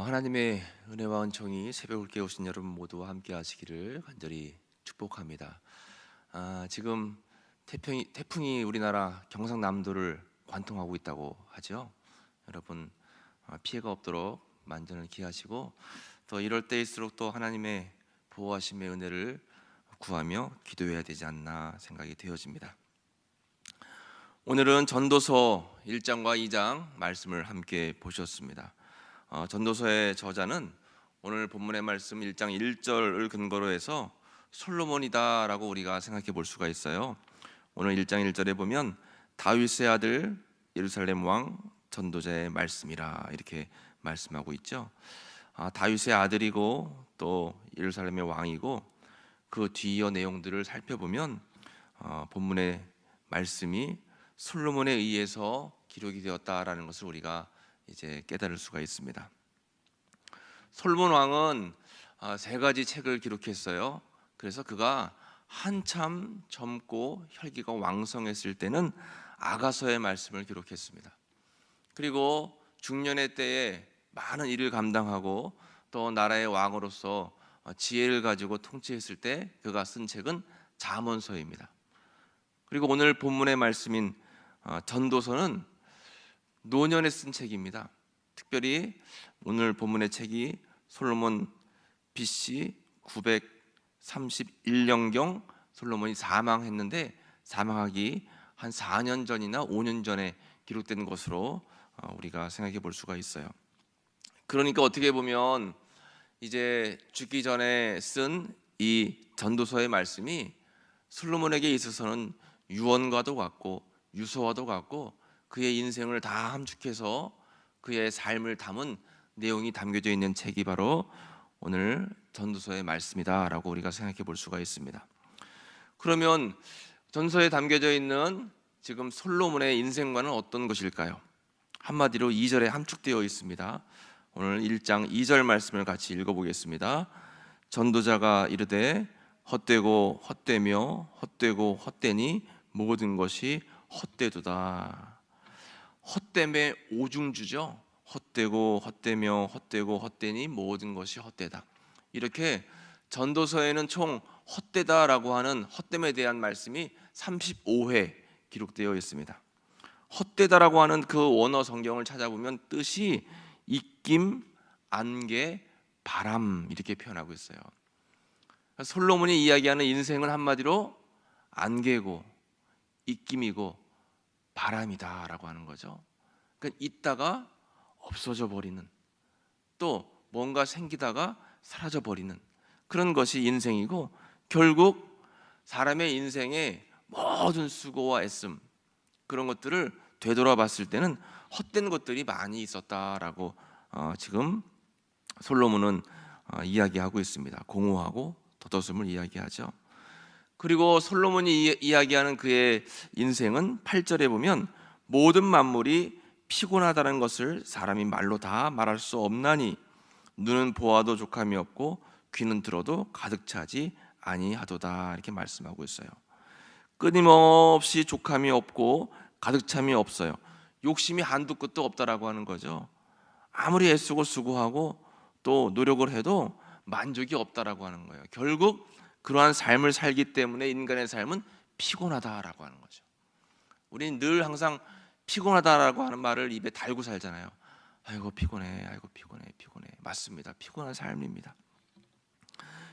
하나님의 은혜와 은총이 새벽을 깨우신 여러분 모두와 함께 하시기를 간절히 축복합니다. 지금 태풍이 우리나라 경상남도를 관통하고 있다고 하죠. 여러분 피해가 없도록 만전을 기하시고, 또 이럴 때일수록 또 하나님의 보호하심의 은혜를 구하며 기도해야 되지 않나 생각이 되어집니다. 오늘은 전도서 1장과 2장 말씀을 함께 보셨습니다. 전도서의 저자는 오늘 본문의 말씀 1장 1절을 근거로 해서 솔로몬이다라고 우리가 생각해 볼 수가 있어요. 오늘 1장 1절에 보면 다윗의 아들 예루살렘 왕 전도자의 말씀이라 이렇게 말씀하고 있죠. 다윗의 아들이고 또 예루살렘의 왕이고, 그 뒤이어 내용들을 살펴보면 본문의 말씀이 솔로몬에 의해서 기록이 되었다라는 것을 우리가 이제 깨달을 수가 있습니다. 솔로몬 왕은 세 가지 책을 기록했어요. 그래서 그가 한참 젊고 혈기가 왕성했을 때는 아가서의 말씀을 기록했습니다. 그리고 중년의 때에 많은 일을 감당하고 또 나라의 왕으로서 지혜를 가지고 통치했을 때 그가 쓴 책은 잠언서입니다. 그리고 오늘 본문의 말씀인 전도서는 노년에 쓴 책입니다. 특별히 오늘 본문의 책이 솔로몬 BC 931년경 솔로몬이 사망했는데, 사망하기 한 4년 전이나 5년 전에 기록된 것으로 우리가 생각해 볼 수가 있어요. 그러니까 어떻게 보면 이제 죽기 전에 쓴 이 전도서의 말씀이 솔로몬에게 있어서는 유언과도 같고 유서와도 같고 그의 인생을 다 함축해서 그의 삶을 담은 내용이 담겨져 있는 책이 바로 오늘 전도서의 말씀이다라고 우리가 생각해 볼 수가 있습니다. 그러면 전서에 담겨져 있는 지금 솔로몬의 인생과는 어떤 것일까요? 한마디로 2절에 함축되어 있습니다. 오늘 1장 2절 말씀을 같이 읽어보겠습니다. 전도자가 이르되 헛되고 헛되며 헛되고 헛되니 모든 것이 헛되도다. 헛됨의 오중주죠. 헛되고 헛되며 헛되고 헛되니 모든 것이 헛되다. 이렇게 전도서에는 총 헛되다라고 하는 헛됨에 대한 말씀이 35회 기록되어 있습니다. 헛되다라고 하는 그 원어 성경을 찾아보면 뜻이 입김, 안개, 바람 이렇게 표현하고 있어요. 솔로몬이 이야기하는 인생은 한마디로 안개고 입김이고 바람이다라고 하는 거죠. 그러니까 있다가 없어져 버리는, 또 뭔가 생기다가 사라져 버리는 그런 것이 인생이고, 결국 사람의 인생의 모든 수고와 애씀 그런 것들을 되돌아봤을 때는 헛된 것들이 많이 있었다라고 지금 솔로몬은 이야기하고 있습니다. 공허하고 덧없음을 이야기하죠. 그리고 솔로몬이 이야기하는 그의 인생은 8절에 보면 모든 만물이 피곤하다는 것을 사람이 말로 다 말할 수 없나니 눈은 보아도 족함이 없고 귀는 들어도 가득 차지 아니하도다 이렇게 말씀하고 있어요. 끊임없이 족함이 없고 가득 참이 없어요. 욕심이 한두 끝도 없다라고 하는 거죠. 아무리 애쓰고 수고하고 또 노력을 해도 만족이 없다라고 하는 거예요. 결국 그러한 삶을 살기 때문에 인간의 삶은 피곤하다라고 하는 거죠. 우리는 늘 항상 피곤하다라고 하는 말을 입에 달고 살잖아요. 아이고 피곤해, 아이고 피곤해, 피곤해. 맞습니다. 피곤한 삶입니다.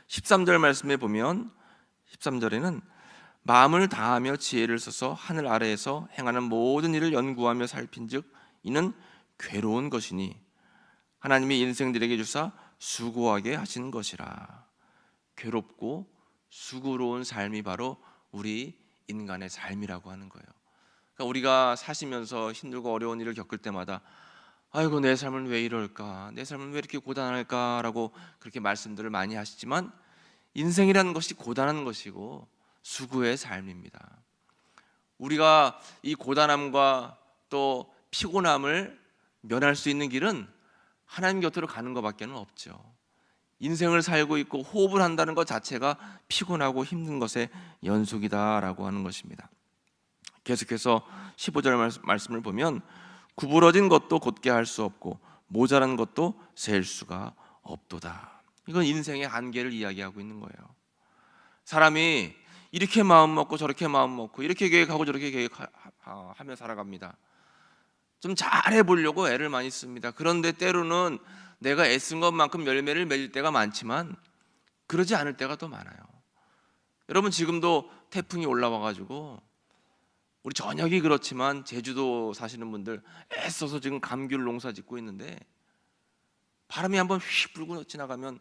13절 말씀에 보면 13절에는 마음을 다하며 지혜를 써서 하늘 아래에서 행하는 모든 일을 연구하며 살핀즉 이는 괴로운 것이니 하나님이 인생들에게 주사 수고하게 하시는 것이라. 괴롭고 수고로운 삶이 바로 우리 인간의 삶이라고 하는 거예요. 그러니까 우리가 사시면서 힘들고 어려운 일을 겪을 때마다 아이고 내 삶은 왜 이럴까, 내 삶은 왜 이렇게 고단할까라고 그렇게 말씀들을 많이 하시지만 인생이라는 것이 고단한 것이고 수고의 삶입니다. 우리가 이 고단함과 또 피곤함을 면할 수 있는 길은 하나님 곁으로 가는 것밖에 없죠. 인생을 살고 있고 호흡을 한다는 것 자체가 피곤하고 힘든 것의 연속이다라고 하는 것입니다. 계속해서 15절 말씀을 보면 구부러진 것도 곧게 할 수 없고 모자란 것도 셀 수가 없도다. 이건 인생의 한계를 이야기하고 있는 거예요. 사람이 이렇게 마음 먹고 저렇게 마음 먹고 이렇게 계획하고 저렇게 계획하며 살아갑니다. 좀 잘해 보려고 애를 많이 씁니다. 그런데 때로는 내가 애쓴 것만큼 열매를 맺을 때가 많지만 그러지 않을 때가 더 많아요. 여러분, 지금도 태풍이 올라와 가지고 우리 전역이 그렇지만 제주도 사시는 분들 애써서 지금 감귤 농사 짓고 있는데 바람이 한번 휙 불고 지나가면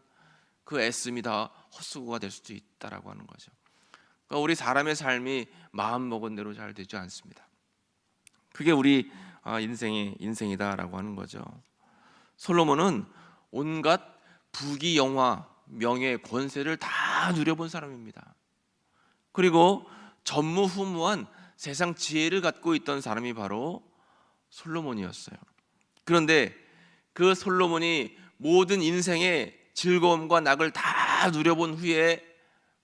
그 애씀이 다 헛수고가 될 수도 있다라고 하는 거죠. 그러니까 우리 사람의 삶이 마음 먹은 대로 잘 되지 않습니다. 그게 우리 인생이다라고 하는 거죠. 솔로몬은 온갖 부귀 영화, 명예, 권세를 다 누려본 사람입니다. 그리고 전무후무한 세상 지혜를 갖고 있던 사람이 바로 솔로몬이었어요. 그런데 그 솔로몬이 모든 인생의 즐거움과 낙을 다 누려본 후에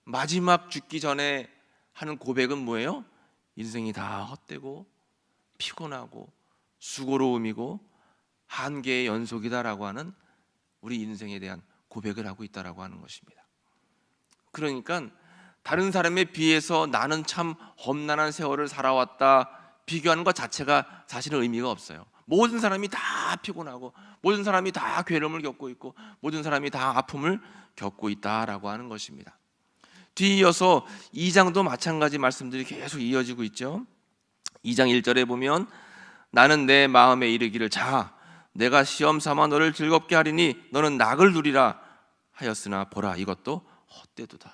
마지막 죽기 전에 하는 고백은 뭐예요? 인생이 다 헛되고 피곤하고 수고로움이고 한계의 연속이다라고 하는 우리 인생에 대한 고백을 하고 있다라고 하는 것입니다. 그러니까 다른 사람에 비해서 나는 참 험난한 세월을 살아왔다 비교하는 것 자체가 사실은 의미가 없어요. 모든 사람이 다 피곤하고 모든 사람이 다 괴로움을 겪고 있고 모든 사람이 다 아픔을 겪고 있다라고 하는 것입니다. 뒤이어서 2장도 마찬가지 말씀들이 계속 이어지고 있죠. 2장 1절에 보면 나는 내 마음에 이르기를 자 내가 시험 삼아 너를 즐겁게 하리니 너는 낙을 누리라 하였으나 보라 이것도 헛되도다.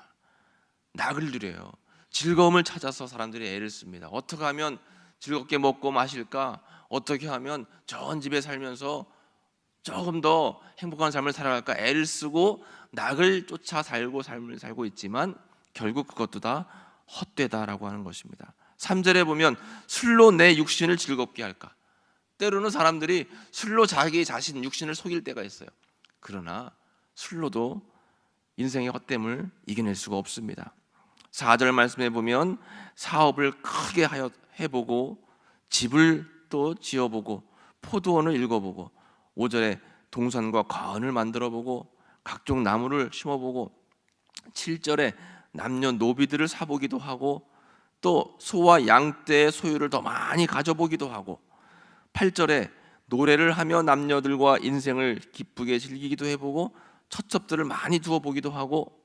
낙을 누려요. 즐거움을 찾아서 사람들이 애를 씁니다. 어떻게 하면 즐겁게 먹고 마실까? 어떻게 하면 좋은 집에 살면서 조금 더 행복한 삶을 살아갈까? 애를 쓰고 낙을 쫓아 삶을 살고 있지만 결국 그것도 다 헛되다라고 하는 것입니다. 3절에 보면 술로 내 육신을 즐겁게 할까? 때로는 사람들이 술로 자기 자신 육신을 속일 때가 있어요. 그러나 술로도 인생의 헛됨을 이겨낼 수가 없습니다. 4절 말씀에 보면 사업을 크게 해보고 집을 또 지어보고 포도원을 읽어보고 5절에 동산과 과원을 만들어보고 각종 나무를 심어보고 7절에 남녀 노비들을 사보기도 하고 또 소와 양떼의 소유를 더 많이 가져보기도 하고 8절에 노래를 하며 남녀들과 인생을 기쁘게 즐기기도 해보고 첩첩들을 많이 두어보기도 하고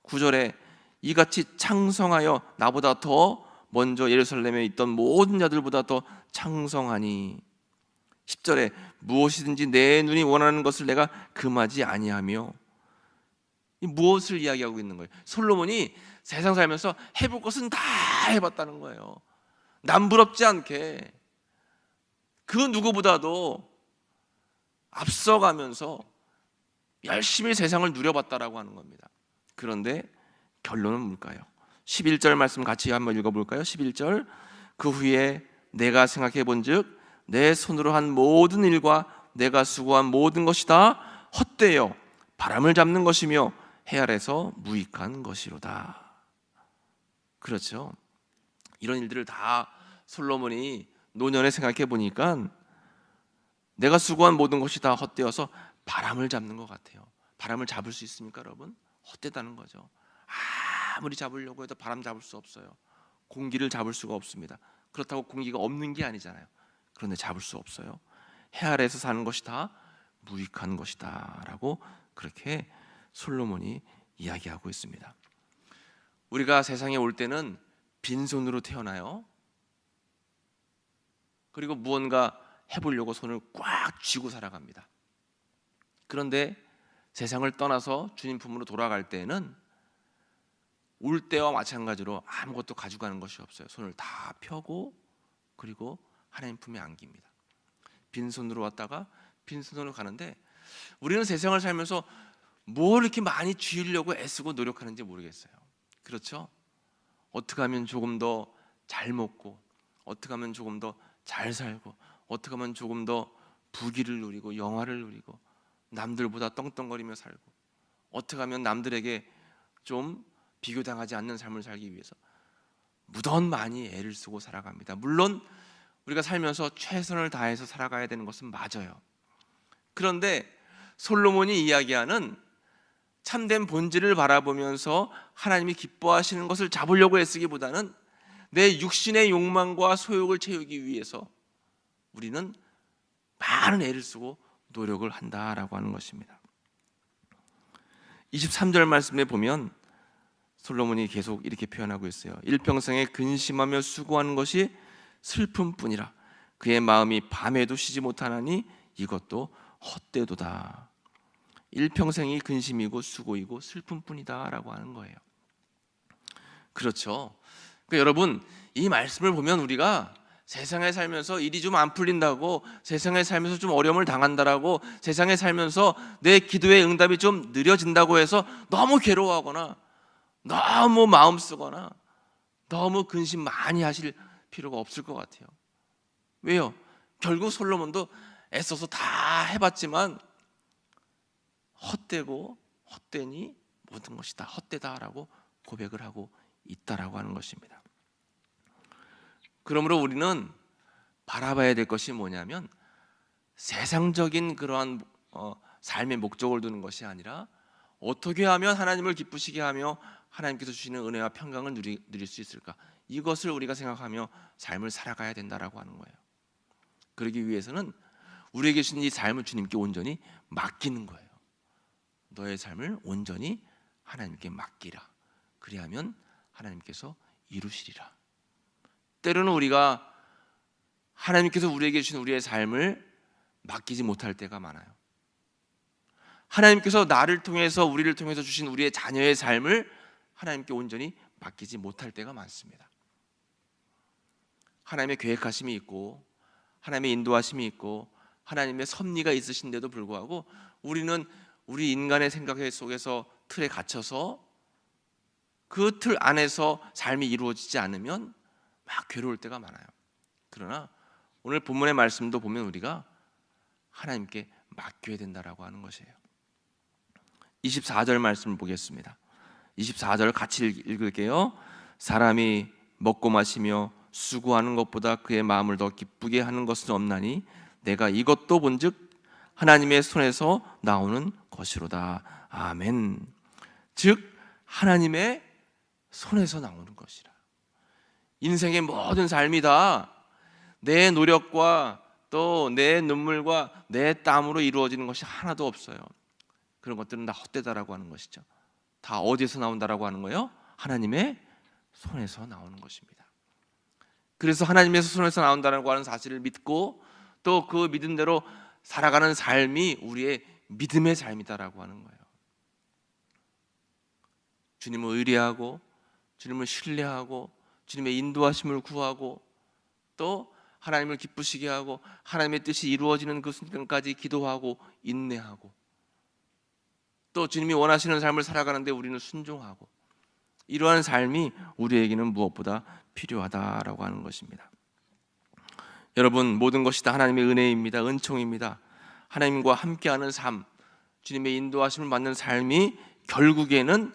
9절에 이같이 창성하여 나보다 더 먼저 예루살렘에 있던 모든 자들보다 더 창성하니 10절에 무엇이든지 내 눈이 원하는 것을 내가 금하지 아니하며 이 무엇을 이야기하고 있는 거예요? 솔로몬이 세상 살면서 해볼 것은 다 해봤다는 거예요. 남부럽지 않게 그 누구보다도 앞서가면서 열심히 세상을 누려봤다라고 하는 겁니다. 그런데 결론은 뭘까요? 11절 말씀 같이 한번 읽어볼까요? 11절 그 후에 내가 생각해 본즉 내 손으로 한 모든 일과 내가 수고한 모든 것이 다 헛되어 바람을 잡는 것이며 해 아래서 무익한 것이로다. 그렇죠. 이런 일들을 다 솔로몬이 노년에 생각해 보니까 내가 수고한 모든 것이 다 헛되어서 바람을 잡는 것 같아요. 바람을 잡을 수 있습니까, 여러분? 헛되다는 거죠. 아무리 잡으려고 해도 바람 잡을 수 없어요. 공기를 잡을 수가 없습니다. 그렇다고 공기가 없는 게 아니잖아요. 그런데 잡을 수 없어요. 해 아래에서 사는 것이 다 무익한 것이다 라고 그렇게 솔로몬이 이야기하고 있습니다. 우리가 세상에 올 때는 빈손으로 태어나요. 그리고 무언가 해보려고 손을 꽉 쥐고 살아갑니다. 그런데 세상을 떠나서 주님 품으로 돌아갈 때에는 올 때와 마찬가지로 아무것도 가져가는 것이 없어요. 손을 다 펴고 그리고 하나님 품에 안깁니다. 빈손으로 왔다가 빈손으로 가는데 우리는 세상을 살면서 뭘 이렇게 많이 쥐으려고 애쓰고 노력하는지 모르겠어요. 그렇죠? 어떻게 하면 조금 더 잘 먹고 어떻게 하면 조금 더 잘 살고 어떻게 하면 조금 더 부귀를 누리고 영화를 누리고 남들보다 떵떵거리며 살고 어떻게 하면 남들에게 좀 비교당하지 않는 삶을 살기 위해서 무던히 많이 애를 쓰고 살아갑니다. 물론 우리가 살면서 최선을 다해서 살아가야 되는 것은 맞아요. 그런데 솔로몬이 이야기하는 참된 본질을 바라보면서 하나님이 기뻐하시는 것을 잡으려고 애쓰기보다는 내 육신의 욕망과 소욕을 채우기 위해서 우리는 많은 애를 쓰고 노력을 한다라고 하는 것입니다. 23절 말씀에 보면 솔로몬이 계속 이렇게 표현하고 있어요. 일평생에 근심하며 수고하는 것이 슬픔뿐이라. 그의 마음이 밤에도 쉬지 못하나니 이것도 헛되도다. 일평생이 근심이고 수고이고 슬픔뿐이다 라고 하는 거예요. 그렇죠. 그러니까 여러분, 이 말씀을 보면 우리가 세상에 살면서 일이 좀 안 풀린다고, 세상에 살면서 좀 어려움을 당한다라고, 세상에 살면서 내 기도의 응답이 좀 느려진다고 해서 너무 괴로워하거나 너무 마음 쓰거나 너무 근심 많이 하실 필요가 없을 것 같아요. 왜요? 결국 솔로몬도 애써서 다 해봤지만 헛되고 헛되니 모든 것이 다 헛되다라고 고백을 하고 있다라고 하는 것입니다. 그러므로 우리는 바라봐야 될 것이 뭐냐면 세상적인 그러한 삶의 목적을 두는 것이 아니라 어떻게 하면 하나님을 기쁘시게 하며 하나님께서 주시는 은혜와 평강을 누릴 수 있을까, 이것을 우리가 생각하며 삶을 살아가야 된다라고 하는 거예요. 그러기 위해서는 우리에게 주신 이 삶을 주님께 온전히 맡기는 거예요. 너의 삶을 온전히 하나님께 맡기라. 그리하면 하나님께서 이루시리라. 때로는 우리가 하나님께서 우리에게 주신 우리의 삶을 맡기지 못할 때가 많아요. 하나님께서 나를 통해서, 우리를 통해서 주신 우리의 자녀의 삶을 하나님께 온전히 맡기지 못할 때가 많습니다. 하나님의 계획하심이 있고 하나님의 인도하심이 있고 하나님의 섭리가 있으신데도 불구하고 우리는 우리 인간의 생각 속에서 틀에 갇혀서 그 틀 안에서 삶이 이루어지지 않으면 막 괴로울 때가 많아요. 그러나 오늘 본문의 말씀도 보면 우리가 하나님께 맡겨야 된다라고 하는 것이에요. 24절 말씀을 보겠습니다. 24절 같이 읽을게요. 사람이 먹고 마시며 수고하는 것보다 그의 마음을 더 기쁘게 하는 것은 없나니 내가 이것도 본즉 하나님의 손에서 나오는 것이로다. 아멘. 즉 하나님의 손에서 나오는 것이라. 인생의 모든 삶이 다 내 노력과 또 내 눈물과 내 땀으로 이루어지는 것이 하나도 없어요. 그런 것들은 다 헛되다라고 하는 것이죠. 다 어디서 나온다라고 하는 거예요? 하나님의 손에서 나오는 것입니다. 그래서 하나님의 손에서 나온다라고 하는 사실을 믿고 또 그 믿음대로 살아가는 삶이 우리의 믿음의 삶이다라고 하는 거예요. 주님을 의뢰하고 주님을 신뢰하고 주님의 인도하심을 구하고 또 하나님을 기쁘시게 하고 하나님의 뜻이 이루어지는 그 순간까지 기도하고 인내하고 또 주님이 원하시는 삶을 살아가는데 우리는 순종하고, 이러한 삶이 우리에게는 무엇보다 필요하다라고 하는 것입니다. 여러분, 모든 것이 다 하나님의 은혜입니다. 은총입니다. 하나님과 함께하는 삶, 주님의 인도하심을 받는 삶이 결국에는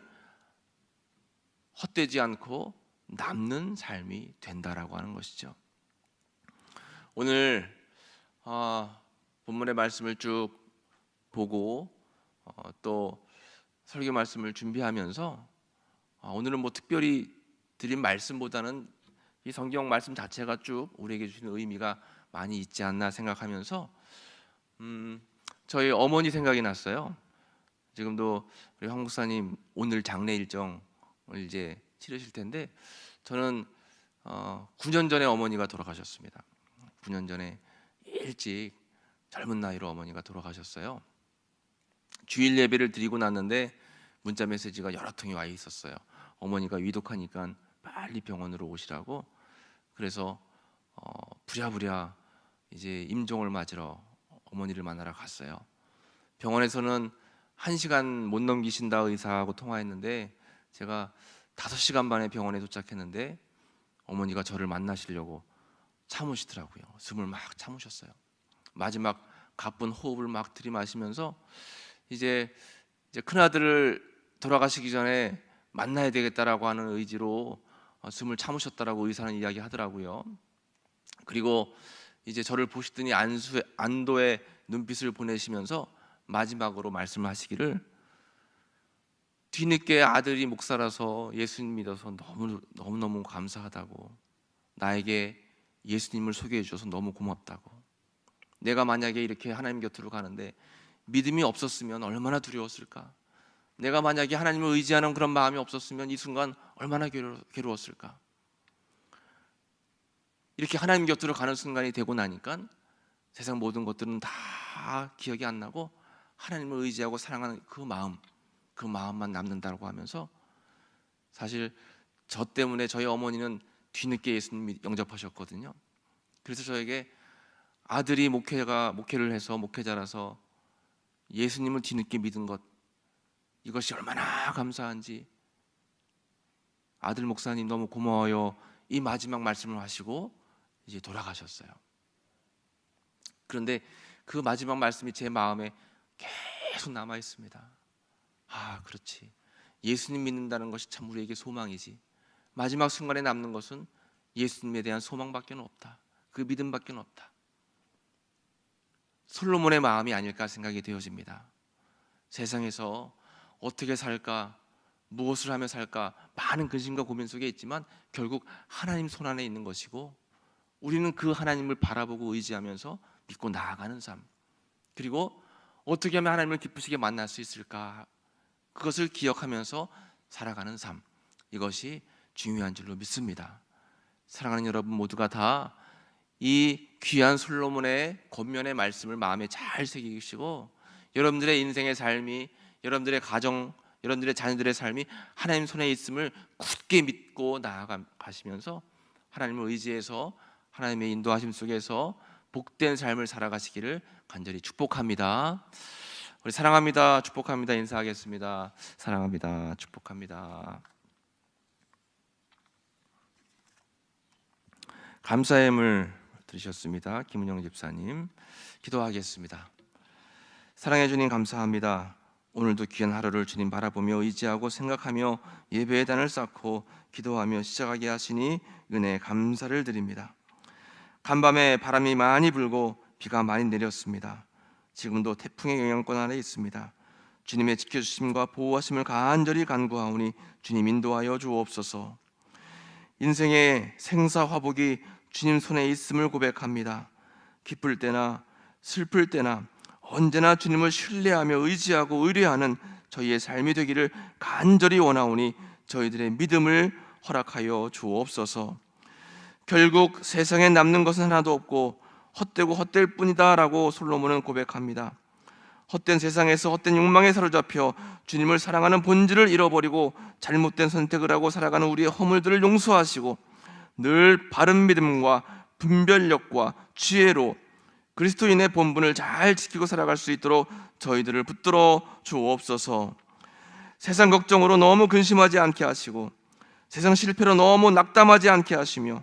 헛되지 않고 남는 삶이 된다라고 하는 것이죠. 오늘 본문의 말씀을 쭉 보고 또 설교 말씀을 준비하면서 오늘은 뭐 특별히 드린 말씀보다는 이 성경 말씀 자체가 쭉 우리에게 주시는 의미가 많이 있지 않나 생각하면서 저희 어머니 생각이 났어요. 지금도 우리 황 목사님 오늘 장례 일정을 이제 치르실 텐데 저는 9년 전에 어머니가 돌아가셨습니다. 9년 전에 일찍 젊은 나이로 어머니가 돌아가셨어요. 주일 예배를 드리고 났는데 문자 메시지가 여러 통이 와 있었어요. 어머니가 위독하니까 빨리 병원으로 오시라고. 그래서 부랴부랴 이제 임종을 맞으러 어머니를 만나러 갔어요. 병원에서는 1시간 못 넘기신다 의사하고 통화했는데 제가 5시간 만에 병원에 도착했는데 어머니가 저를 만나시려고 참으시더라고요. 숨을 막 참으셨어요. 마지막 가쁜 호흡을 막 들이마시면서 이제 큰아들을 돌아가시기 전에 만나야 되겠다라고 하는 의지로 숨을 참으셨다라고 의사는 이야기하더라고요. 그리고 이제 저를 보시더니 안도의 눈빛을 보내시면서 마지막으로 말씀하시기를, 뒤늦게 아들이 목사라서 예수님 믿어서 너무너무 감사하다고, 나에게 예수님을 소개해 주셔서 너무 고맙다고, 내가 만약에 이렇게 하나님 곁으로 가는데 믿음이 없었으면 얼마나 두려웠을까, 내가 만약에 하나님을 의지하는 그런 마음이 없었으면 이 순간 얼마나 괴로웠을까. 이렇게 하나님 곁으로 가는 순간이 되고 나니까 세상 모든 것들은 다 기억이 안 나고 하나님을 의지하고 사랑하는 그 마음만 남는다고 하면서, 사실 저 때문에 저희 어머니는 뒤늦게 예수님 영접하셨거든요. 그래서 저에게 아들이 목회를 해서 목회자라서 예수님을 뒤늦게 믿은 것, 이것이 얼마나 감사한지, 아들 목사님 너무 고마워요, 이 마지막 말씀을 하시고 이제 돌아가셨어요. 그런데 그 마지막 말씀이 제 마음에 계속 남아 있습니다. 아, 그렇지, 예수님 믿는다는 것이 참 우리에게 소망이지. 마지막 순간에 남는 것은 예수님에 대한 소망밖에 없다, 그 믿음밖에 없다. 솔로몬의 마음이 아닐까 생각이 되어집니다. 세상에서 어떻게 살까, 무엇을 하며 살까, 많은 근심과 고민 속에 있지만 결국 하나님 손 안에 있는 것이고, 우리는 그 하나님을 바라보고 의지하면서 믿고 나아가는 삶, 그리고 어떻게 하면 하나님을 기쁘시게 만날 수 있을까, 그것을 기억하면서 살아가는 삶, 이것이 중요한 줄로 믿습니다. 사랑하는 여러분 모두가 다 이 귀한 솔로몬의 권면의 말씀을 마음에 잘 새기시고, 여러분들의 인생의 삶이, 여러분들의 가정, 여러분들의 자녀들의 삶이 하나님 손에 있음을 굳게 믿고 나아가시면서 하나님을 의지해서 하나님의 인도하심 속에서 복된 삶을 살아가시기를 간절히 축복합니다. 우리 사랑합니다, 축복합니다 인사하겠습니다. 사랑합니다, 축복합니다. 감사의 예물 드리셨습니다. 김은영 집사님, 기도하겠습니다. 사랑해 주님 감사합니다. 오늘도 귀한 하루를 주님 바라보며 의지하고 생각하며 예배의 단을 쌓고 기도하며 시작하게 하시니 은혜에 감사를 드립니다. 간밤에 바람이 많이 불고 비가 많이 내렸습니다. 지금도 태풍의 영향권 아래 있습니다. 주님의 지켜주심과 보호하심을 간절히 간구하오니 주님 인도하여 주옵소서. 인생의 생사화복이 주님 손에 있음을 고백합니다. 기쁠 때나 슬플 때나 언제나 주님을 신뢰하며 의지하고 의뢰하는 저희의 삶이 되기를 간절히 원하오니 저희들의 믿음을 허락하여 주옵소서. 결국 세상에 남는 것은 하나도 없고 헛되고 헛될 뿐이다 라고 솔로몬은 고백합니다. 헛된 세상에서 헛된 욕망에 사로잡혀 주님을 사랑하는 본질을 잃어버리고 잘못된 선택을 하고 살아가는 우리의 허물들을 용서하시고 늘 바른 믿음과 분별력과 지혜로 그리스도인의 본분을 잘 지키고 살아갈 수 있도록 저희들을 붙들어 주옵소서. 세상 걱정으로 너무 근심하지 않게 하시고 세상 실패로 너무 낙담하지 않게 하시며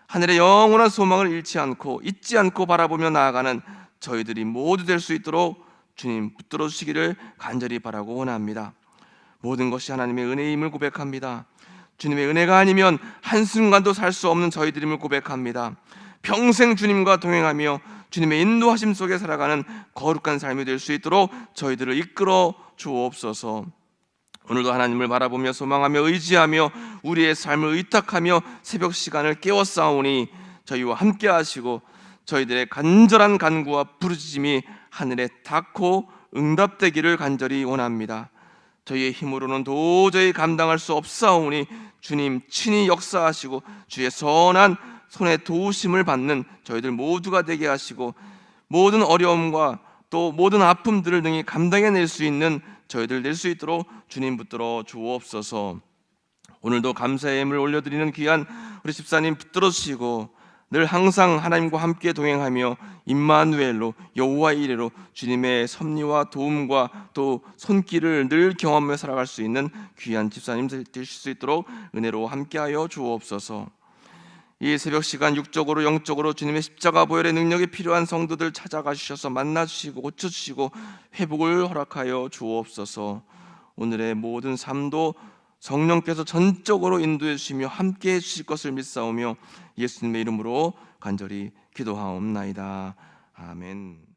하늘의 영원한 소망을 잃지 않고 잊지 않고 바라보며 나아가는 저희들이 모두 될 수 있도록 주님 붙들어 주시기를 간절히 바라고 원합니다. 모든 것이 하나님의 은혜임을 고백합니다. 주님의 은혜가 아니면 한순간도 살 수 없는 저희들임을 고백합니다. 평생 주님과 동행하며 주님의 인도하심 속에 살아가는 거룩한 삶이 될 수 있도록 저희들을 이끌어 주옵소서. 오늘도 하나님을 바라보며 소망하며 의지하며 우리의 삶을 의탁하며 새벽 시간을 깨워싸우니 저희와 함께 하시고 저희들의 간절한 간구와 부르짖음이 하늘에 닿고 응답되기를 간절히 원합니다. 저희의 힘으로는 도저히 감당할 수 없사오니 주님 친히 역사하시고 주의 선한 손에 도우심을 받는 저희들 모두가 되게 하시고 모든 어려움과 또 모든 아픔들을 능히 감당해낼 수 있는 저희들 될 수 있도록 주님 붙들어 주옵소서. 오늘도 감사의 예물 올려드리는 귀한 우리 집사님 붙들어 주시고 늘 항상 하나님과 함께 동행하며 임마누엘로 여호와 이레로 주님의 섭리와 도움과 또 손길을 늘 경험하며 살아갈 수 있는 귀한 집사님 되실 수 있도록 은혜로 함께하여 주옵소서. 이 새벽 시간 육적으로 영적으로 주님의 십자가 보혈의 능력이 필요한 성도들 찾아가 주셔서 만나주시고 고쳐주시고 회복을 허락하여 주옵소서. 오늘의 모든 삶도 성령께서 전적으로 인도해 주시며 함께해 주실 것을 믿사오며 예수님의 이름으로 간절히 기도하옵나이다. 아멘.